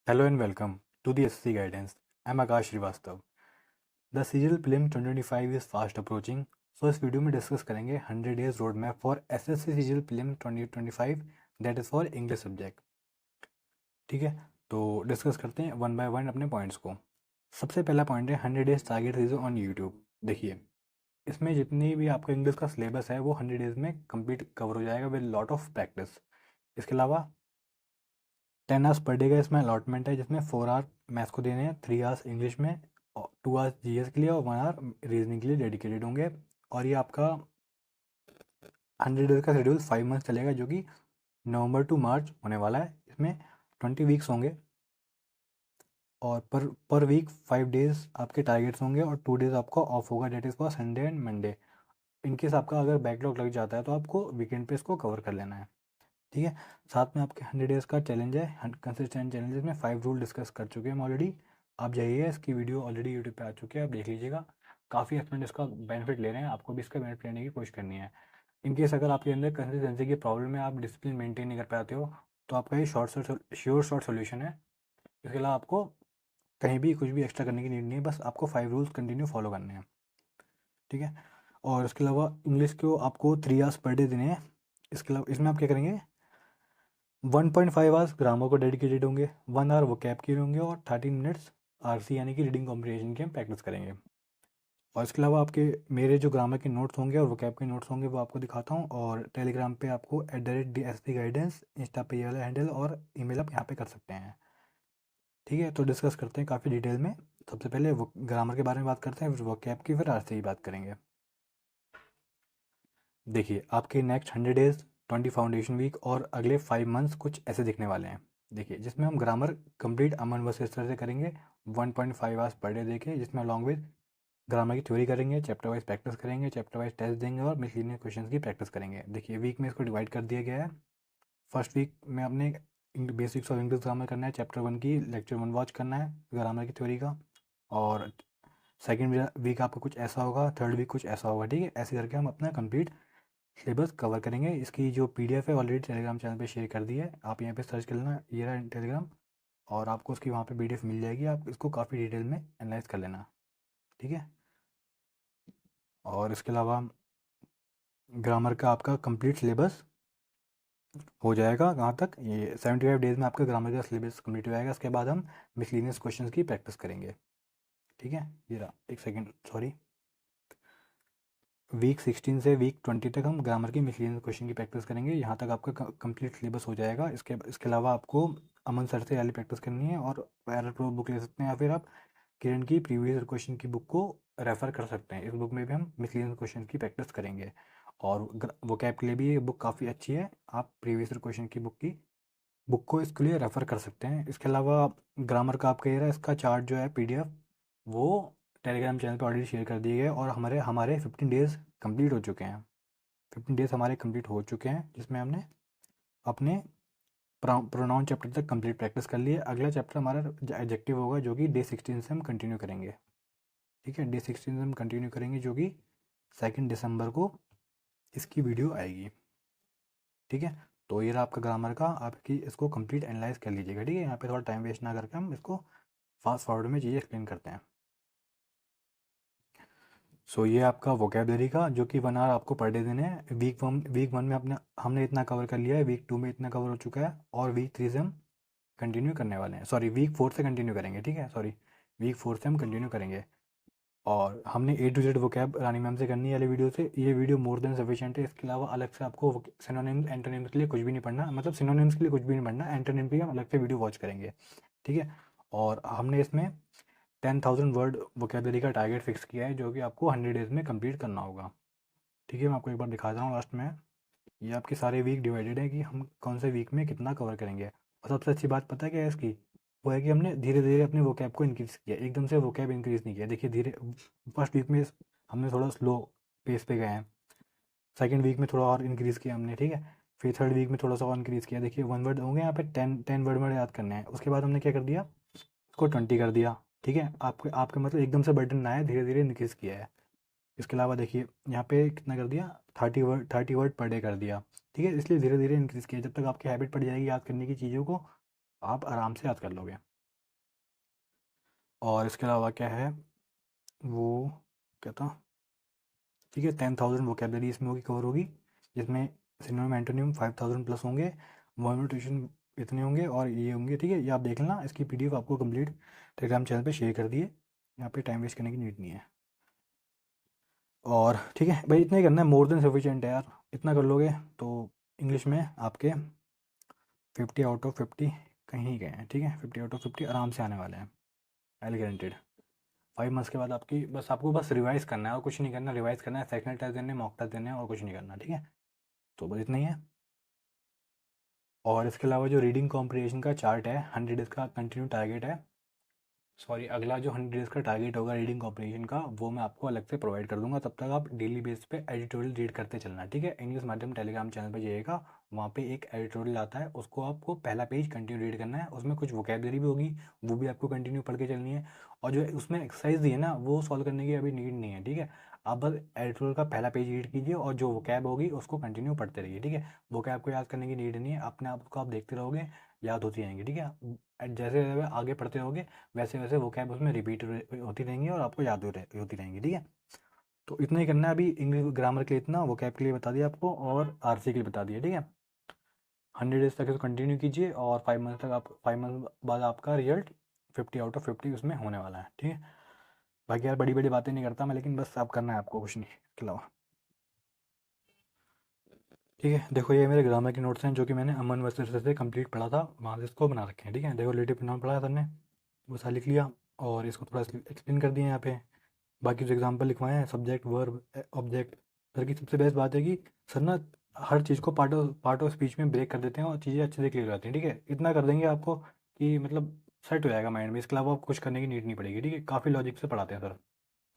Hello and welcome to the SSC Guidance. I'm Akash Srivastav. The CGL Prelim 2025 is fast approaching. So इस video में discuss करेंगे 100 days road map for SSC CGL Prelim 2025 that is for English subject. ठीक है, तो discuss करते हैं one by one अपने points को। सबसे पहला पॉइंट है 100 days target series on YouTube. देखिए, इसमें जितनी भी आपका इंग्लिश का सिलेबस है वो 100 डेज में कंप्लीट कवर हो जाएगा विद लॉट ऑफ प्रैक्टिस। इसके अलावा 10 आवर्स पर डे का इसमें अलॉटमेंट है, जिसमें 4 आवर मैथ्स को देने हैं, 3 आवर्स इंग्लिश में, 2 आवर्स जीएस के लिए और 1 आवर रीजनिंग के लिए डेडिकेटेड होंगे। और ये आपका 100 डेज का शेड्यूल 5 मंथ चलेगा, जो कि नवंबर टू मार्च होने वाला है। इसमें 20 वीक्स होंगे और पर वीक 5 डेज आपके टारगेट्स होंगे और 2 डेज आपका ऑफ होगा, that is for Sunday and Monday. In case आपका अगर बैकलॉग लग जाता है तो आपको वीकेंड पे इसको कवर कर लेना है। ठीक है, साथ में आपके 100 डेज़ का चैलेंज है, कंसिस्टेंट चैलेंजेस में 5 रूल डिस्कस कर चुके हैं हम ऑलरेडी। आप जाइए, इसकी वीडियो ऑलरेडी यूट्यूब पे आ चुकी है, आप देख लीजिएगा। काफ़ी स्टूडेंट इसका बेनिफिट ले रहे हैं, आपको भी इसका बेनिफिट लेने की कोशिश करनी है। इनकेस अगर आपके अंदर कंसिस्टेंसी की प्रॉब्लम है, आप डिसिप्लिन मेंटेन नहीं कर पाते हो, तो आपका ये शॉर्ट सोल्यूशन है। इसके अलावा आपको कहीं भी कुछ भी एक्स्ट्रा करने की नीड नहीं है, बस आपको 5 रूल्स कंटिन्यू फॉलो करने हैं। ठीक है, और इसके अलावा इंग्लिश को आपको 3 आवर्स पर डे देने हैं। इसके अलावा इसमें आप क्या करेंगे, 1.5 आवर्स ग्रामर को डेडिकेटेड होंगे, 1 आवर वोकैब के होंगे और 13 मिनट्स आरसी यानी कि रीडिंग कॉम्प्रिहेंशन की हम प्रैक्टिस करेंगे। और इसके अलावा आपके मेरे जो ग्रामर के नोट्स होंगे और वोकैब के नोट्स होंगे वो आपको दिखाता हूँ, और टेलीग्राम पे आपको @DSP गाइडेंस, इंस्टा पे ये वाला हैंडल और ईमेल आप यहाँ पे कर सकते हैं। ठीक है, तो डिस्कस करते हैं काफ़ी डिटेल में। सबसे पहले वो ग्रामर के बारे में बात करते हैं, फिर वोकैब की, फिर आरसी की बात करेंगे। देखिए, आपके नेक्स्ट 100 डेज, 20 फाउंडेशन वीक और अगले 5 मंथ्स कुछ ऐसे दिखने वाले हैं। देखिए, जिसमें हम ग्रामर कंप्लीट अमन वर्स इस तरह से करेंगे, 1.5 आवर्स पर डे देके, जिसमें अलॉन्ग विद ग्रामर की थ्योरी करेंगे, चैप्टर वाइज प्रैक्टिस करेंगे, चैप्टर वाइज टेस्ट देंगे और मिसलिनियस क्वेश्चंस की प्रैक्टिस करेंगे। देखिए, वीक में इसको डिवाइड कर दिया गया है। फर्स्ट वीक में अपने बेसिक्स ऑफ इंग्लिश ग्रामर करना है, चैप्टर 1 की लेक्चर 1 वॉच करना है ग्रामर की थ्योरी का। और सेकेंड वीक आपका कुछ ऐसा होगा, थर्ड वीक कुछ ऐसा होगा। ठीक है, ऐसे करके हम अपना कंप्लीट सिलेबस कवर करेंगे। इसकी जो पीडीएफ है ऑलरेडी टेलीग्राम चैनल पे शेयर कर दी है, आप यहाँ पे सर्च कर लेना, ये रहा टेलीग्राम, और आपको उसकी वहाँ पे पीडीएफ मिल जाएगी। आप इसको काफ़ी डिटेल में एनालाइज कर लेना। ठीक है, और इसके अलावा ग्रामर का आपका कंप्लीट सिलेबस हो जाएगा। कहाँ तक, ये 75 डेज़ में आपका ग्रामर का सिलेबस कंप्लीट हो जाएगा। इसके बाद हम मिसलिनियस क्वेश्चंस की प्रैक्टिस करेंगे। ठीक है, ये रहा, एक सेकेंड, सॉरी, वीक 16 से वीक 20 तक हम ग्रामर की मिसलिनियस क्वेश्चन की प्रैक्टिस करेंगे। यहाँ तक आपका कंप्लीट सिलेबस हो जाएगा। इसके अलावा आपको अमन सर से वाली प्रैक्टिस करनी है, और पैरल प्रो बुक ले सकते हैं, या फिर आप किरण की प्रीवियस क्वेश्चन की बुक को रेफ़र कर सकते हैं। इस बुक में भी हम मिसलिनियस क्वेश्चन की प्रैक्टिस करेंगे, और वोकैब के लिए भी ये बुक काफ़ी अच्छी है। आप प्रीवियस क्वेश्चन की बुक को इसके लिए रेफ़र कर सकते हैं। इसके अलावा ग्रामर का आपका ये रहा, इसका चार्ट जो है पीडीएफ, वो टेलीग्राम चैनल पे ऑलरेडी शेयर कर दिए गए, और हमारे हमारे 15 डेज़ कंप्लीट हो चुके हैं। 15 डेज़ हमारे कंप्लीट हो चुके हैं, जिसमें हमने अपने प्रोनाउन चैप्टर तक कंप्लीट प्रैक्टिस कर ली है। अगला चैप्टर हमारा एडजेक्टिव होगा, जो कि डे 16 से हम कंटिन्यू करेंगे। ठीक है, डे 16 से हम कंटिन्यू करेंगे, जो कि 2 दिसंबर को इसकी वीडियो आएगी। ठीक है, तो ये रहा आपका ग्रामर का, आपकी इसको कंप्लीट एनालाइज कर लीजिएगा। ठीक है, यहाँ पे थोड़ा टाइम वेस्ट ना करके हम इसको फास्ट फॉरवर्ड में चीज़ें एक्सप्लेन करते हैं। सो ये आपका वोकेबलरी का, जो कि 1 आवर आपको पर डे देने हैं। वीक वन में हमने इतना कवर कर लिया है, वीक 2 में इतना कवर हो चुका है, और वीक 3 से हम कंटिन्यू करने वाले हैं। सॉरी, वीक 4 से कंटिन्यू करेंगे। ठीक है, सॉरी, वीक 4 से हम कंटिन्यू करेंगे। और हमने A to Z vocab Rani ma'am से करनी है वाली वीडियो से। ये वीडियो मोर देन सफिशिएंट है। इसके अलावा अलग से आपको सिनोनिम्स एंटोनिम्स के लिए कुछ भी नहीं पढ़ना, मतलब सिनोनिम्स के लिए कुछ भी नहीं पढ़ना, एंटोनिम की हम अलग से वीडियो वॉच करेंगे। ठीक है, और हमने इसमें 10,000 वर्ड वोकेबलरी का टारगेट फिक्स किया है, जो कि आपको 100 डेज़ में कंप्लीट करना होगा। ठीक है, मैं आपको एक बार दिखा रहा हूँ लास्ट में। ये आपके सारे वीक डिवाइडेड है कि हम कौन से वीक में कितना कवर करेंगे। और सबसे अच्छी बात पता है क्या है इसकी, वो है कि हमने धीरे धीरे अपने वोकैब को इंक्रीज़ किया, एकदम से वोकैब इंक्रीज़ नहीं किया। देखिए, धीरे, फर्स्ट वीक में हमने थोड़ा स्लो पेस पे गए हैं, सेकंड वीक में थोड़ा और इंक्रीज़ किया हमने। ठीक है, फिर थर्ड वीक में थोड़ा सा और इंक्रीज़ किया। देखिए, 1 वर्ड होंगे यहाँ पे, 10 वर्ड में याद करने हैं। उसके बाद हमने क्या कर दिया, उसको 20 कर दिया। ठीक है, आपके आपके मतलब एकदम से बर्डन ना आए, धीरे धीरे इंक्रीज़ किया है। इसके अलावा देखिए, यहाँ पे कितना कर दिया, 30 वर्ड पर डे कर दिया। ठीक है, इसलिए धीरे धीरे इंक्रीज़ किया। जब तक आपकी हैबिट पड़ जाएगी याद करने की चीज़ों को, आप आराम से याद कर लोगे। और इसके अलावा क्या है वो क्या था, ठीक है, 10,000 वोकेबलरी इसमें होगी, कवर होगी, जिसमें सिनोनिम एंटोनिम 5,000 प्लस होंगे, वर्ब नोटेशन इतने होंगे और ये होंगे, ठीक है। ये आप देख लेना, इसकी पीडीएफ आपको कंप्लीट टेलीग्राम चैनल पे शेयर कर दिए, यहाँ पे टाइम वेस्ट करने की नीड नहीं है। और ठीक है भाई, इतना ही करना है, मोर देन सफिशिएंट है यार, इतना कर लोगे तो इंग्लिश में आपके 50 आउट ऑफ 50 कहीं गए हैं, ठीक है, 50 आउट ऑफ 50 आराम से आने वाले हैं, आई गारंटेड। 5 मंथ्स के बाद आपकी बस, आपको बस रिवाइज करना है और कुछ नहीं करना, रिवाइज करना है, सेक्शनल टेस्ट देने, मॉक टेस्ट देने और कुछ नहीं करना, ठीक है। तो बस इतना ही है। और इसके अलावा जो रीडिंग कॉम्प्रिहेंशन का चार्ट है, 100 डेज़ का कंटिन्यू टारगेट है, सॉरी अगला जो 100 डेज़ का टारगेट होगा रीडिंग कॉम्प्रिहेंशन का, वो मैं आपको अलग से प्रोवाइड कर दूंगा। तब तक आप डेली बेस पे एडिटोरियल रीड करते चलना, ठीक है। इंग्लिश माध्यम टेलीग्राम चैनल पर जाइएगा, वहाँ पे एक एडिटोरियल आता है, उसको आपको पहला पेज कंटिन्यू रीड करना है, उसमें कुछ वोकेबलरी भी होगी, वो भी आपको कंटिन्यू पढ़ के चलनी है। और जो उसमें एक्सरसाइज दी है ना, वो सॉल्व करने की अभी नीड नहीं है, ठीक है। आप बस एडिटोरियल का पहला पेज रीड कीजिए और जो वोकैब होगी उसको कंटिन्यू पढ़ते रहिए, ठीक है। वोकैब को याद करने की नीड नहीं है, अपने आप को आप देखते रहोगे, याद होती रहेंगी, ठीक है। जैसे जैसे आगे पढ़ते रहोगे वैसे वैसे वोकैब उसमें रिपीट होती रहेंगी और आपको याद होती रहेंगी, ठीक है। तो इतना ही करना है अभी, इंग्लिश ग्रामर के लिए इतना, वोकैब के लिए बता दिया आपको और आरसी के लिए बता दिया, ठीक है। 100 डेज तक इसको कंटिन्यू कीजिए और 5 मंथ तक, आप 5 मंथ बाद आपका रिजल्ट 50 आउट ऑफ 50 उसमें होने वाला है, ठीक है। बाकी यार बड़ी बड़ी बातें नहीं करता मैं, लेकिन बस आप करना है आपको, कुछ नहीं इसके अलावा, ठीक है। देखो ये मेरे ग्रामर के नोट्स हैं जो कि मैंने अमन वर्सेस से कंप्लीट पढ़ा था, वहाँ से इसको बना रखे हैं, ठीक है। देखो रिलेटिव प्रोनाउन पढ़ा था सर ने, वो सारा लिख लिया और इसको थोड़ा एक्सप्लेन कर दिया यहाँ पे। बाकी जो एग्जाम्पल लिखवाए हैं, सब्जेक्ट वर्ब ऑब्जेक्ट, सर की सबसे बेस्ट बात है कि सर ना हर चीज़ को पार्ट ऑफ स्पीच में ब्रेक कर देते हैं और चीज़ें अच्छे से क्लियर हो जाती हैं, ठीक है। इतना कर देंगे आपको कि मतलब सेट हो जाएगा माइंड में, इसके अलावा आपको कुछ करने की नीड नहीं पड़ेगी, ठीक है। काफ़ी लॉजिक से पढ़ाते हैं सर,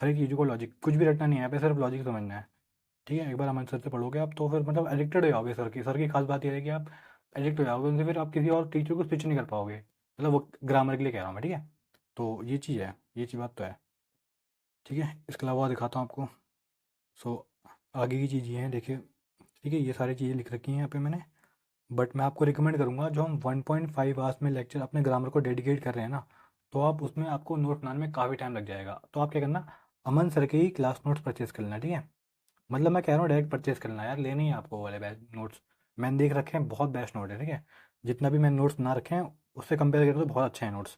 हर एक चीज़ को लॉजिक, कुछ भी रटना नहीं है यहाँ पे, सिर्फ लॉजिक समझना है, ठीक है। एक बार अमन सर से पढ़ोगे आप तो फिर मतलब एडिक्टेड हो जाओगे सर की खास बात यह है कि आप एडिक्ट हो जाओगे उनसे, फिर आप किसी और टीचर को स्विच नहीं कर पाओगे, मतलब वो ग्रामर के लिए कह रहा हूँ मैं, ठीक है। तो ये चीज़ है, ये चीज़ बात तो है, ठीक है। इसके अलावा दिखाता हूँ आपको। सो आगे की चीज़ ये है, देखिए, ठीक है, ये सारी चीज़ें लिख रखी हैं यहाँ पे मैंने, बट मैं आपको रिकमेंड करूँगा, जो हम 1.5 आवर्स में लेक्चर अपने ग्रामर को डेडिकेट कर रहे हैं ना, तो आप उसमें आपको नोट बनाने में काफ़ी टाइम लग जाएगा। तो आप क्या करना, अमन सर के ही क्लास नोट्स परचेज कर लेना, ठीक है। मतलब मैं कह रहा हूँ डायरेक्ट परचेज कर लेना यार, लेने ही आपको वो वाले बेस्ट नोट्स, मैंने देख रखे हैं, बहुत बेस्ट नोट है, ठीक है। जितना भी मैंने नोट्स बना रखे हैं उससे कंपेयर करें तो बहुत अच्छे हैं नोट्स।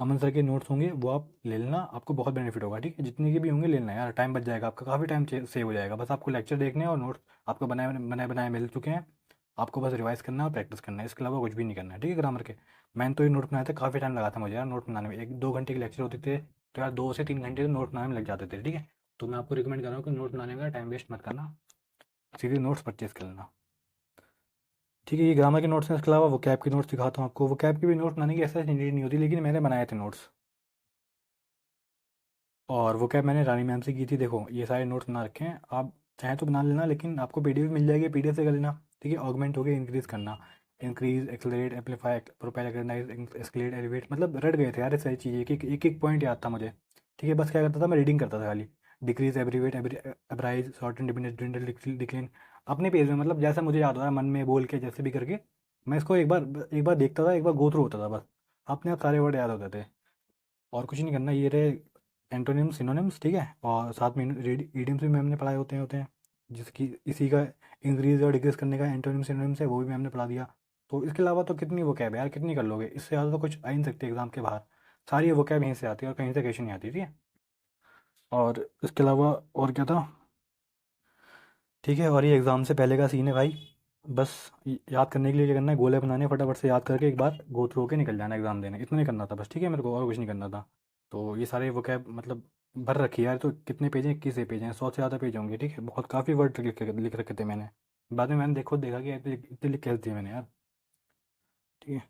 अमन सर के नोट्स होंगे वो आप ले लेना, आपको बहुत बेनिफिट होगा, ठीक है। जितने के भी होंगे ले लेना यार, टाइम बच जाएगा आपका, काफ़ी टाइम सेव हो जाएगा। बस आपको लेक्चर देखने हैं और नोट्स आपको बनाए बनाए बनाए मिल चुके हैं, आपको बस रिवाइज करना है और प्रैक्टिस करना है, इसके अलावा कुछ भी नहीं करना है, ठीक है। ग्रामर के मैंने तो ये नोट बनाए थे, काफ़ी टाइम लगा था मुझे यार नोट बनाने में, 1-2 घंटे के लेक्चर होते थे तो यार 2 से 3 घंटे तो नोट बनाने में लग जाते थे, ठीक है। तो मैं आपको रिकमेंड कर रहा हूँ कि नोट बनाने में टाइम वेस्ट मत करना, सीधे नोट्स परचेज कर लेना, ठीक है। ये ग्रामर के नोट्स हैं, इसके अलावा वो कैब के नोट्स दिखाता हूँ आपको। वो कैब के भी नोट्स बनाने की ऐसा नीड नहीं होती, लेकिन मैंने बनाए थे नोट्स, और वो कैब मैंने रानी मैम से की थी। देखो ये सारे नोट्स बना रखे हैं, आप चाहें तो बना लेना, लेकिन आपको पीडीएफ मिल जाएगी, पीडीएफ से कर लेना, ठीक है। ऑगमेंट हो गया, इंक्रीज करना, increase, accelerate, amplify, propel, aggrandize, escalate, elevate, मतलब रट गए थे यार ये सारी चीज़ें, एक एक पॉइंट याद था मुझे, ठीक है। बस क्या करता था मैं, रीडिंग करता था खाली, decrease, abbreviate, abridge, short and diminish, decline, अपने पेज में, मतलब जैसा मुझे याद हो रहा है मन में बोल के जैसे भी करके, मैं इसको एक बार देखता था, एक बार गो थ्रू होता था, बस अपने आप सारे वर्ड याद होते थे। और कुछ नहीं करना, ये रहे एंटोनिम्स सिनोनिम्स, ठीक है। और साथ में इडियम्स भी मैम ने पढ़ाए होते हैं जिसकी इसी का इंक्रीज और डिक्रीज करने का एंटोनिम सिनोनिम्स है, वो भी मैम ने पढ़ा दिया। तो इसके अलावा तो कितनी वो कैब यार, कितनी कर लोगे, इससे ज़्यादा तो कुछ आ ही नहीं सकते एग्जाम के बाहर, सारी वो कैब यहीं से आती है और कहीं से क्वेश्चन नहीं आती, ठीक है। और इसके अलावा और क्या था, ठीक है। और ये एग्ज़ाम से पहले का सीन है भाई, बस याद करने के लिए क्या करना है, गोले बनाने फटाफट से याद करके एक बार गो थ्रू होके निकल जाना एग्ज़ाम देने, इतना ही करना था बस, ठीक है, मेरे को और कुछ नहीं करना था। तो ये सारे वो कैब मतलब भर रखी है यार, तो कितने पेज हैं, 21 पेज हैं, 100 से ज़्यादा पेज होंगे, ठीक है। बहुत काफ़ी वर्ड लिख रखे थे मैंने, बाद में मैंने देखा कि इतने इतने लिख कैसे दिए मैंने यार, ठीक है।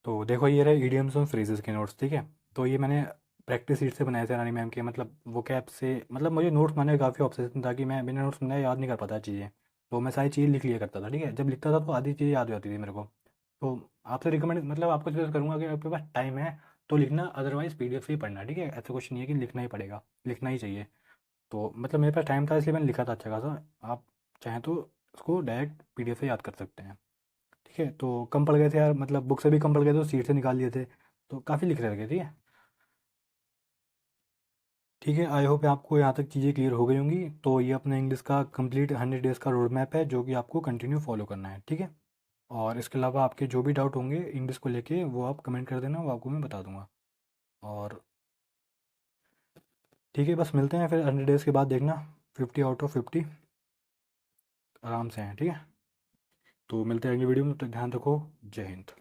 तो देखो ये रहे ईडियम्स और फ्रेजेस के नोट्स, ठीक है। तो ये मैंने प्रैक्टिस शीट से बनाए थे रानी मैम के, मतलब वो कैब से, मतलब मुझे नोट्स बनाने का काफ़ी ऑब्सेशन था कि मैं बिना नोट्स बनाए याद नहीं कर पाता चीज़ें, तो मैं सारी चीज़ें लिख लिया करता था, ठीक है। जब लिखता था तो आधी चीज़ें याद हो जाती थी मेरे को। तो आपसे रिकमेंड, मतलब आपको सजेस्ट करूँगा कि आपके पास टाइम है तो लिखना, अदरवाइज़ पीडीएफ से ही पढ़ना, ठीक है। ऐसा कुछ नहीं है कि लिखना ही पड़ेगा, लिखना ही चाहिए। तो मतलब मेरे पास टाइम था इसलिए मैंने लिखा था अच्छा खासा, आप चाहें तो उसको डायरेक्ट पीडीएफ से याद कर सकते हैं, ठीक है। तो कम पड़ गए थे यार, मतलब बुक से भी कम पड़ गए थे तो सीट से निकाल लिए थे, तो काफ़ी लिख रहे थे, ठीक है। ठीक है, आई होप आपको यहाँ तक चीज़ें क्लियर हो गई होंगी। तो ये अपना इंग्लिश का कंप्लीट 100 डेज़ का रोड मैप है जो कि आपको कंटिन्यू फॉलो करना है, ठीक है। और इसके अलावा आपके जो भी डाउट होंगे इंग्लिश को लेके वो आप कमेंट कर देना, वो आपको मैं बता दूंगा। और ठीक है, बस मिलते हैं फिर 100 डेज़ के बाद, देखना 50 आउट ऑफ 50 आराम से हैं, ठीक है। तो मिलते हैं अगली वीडियो में, तो ध्यान रखो। जय हिंद।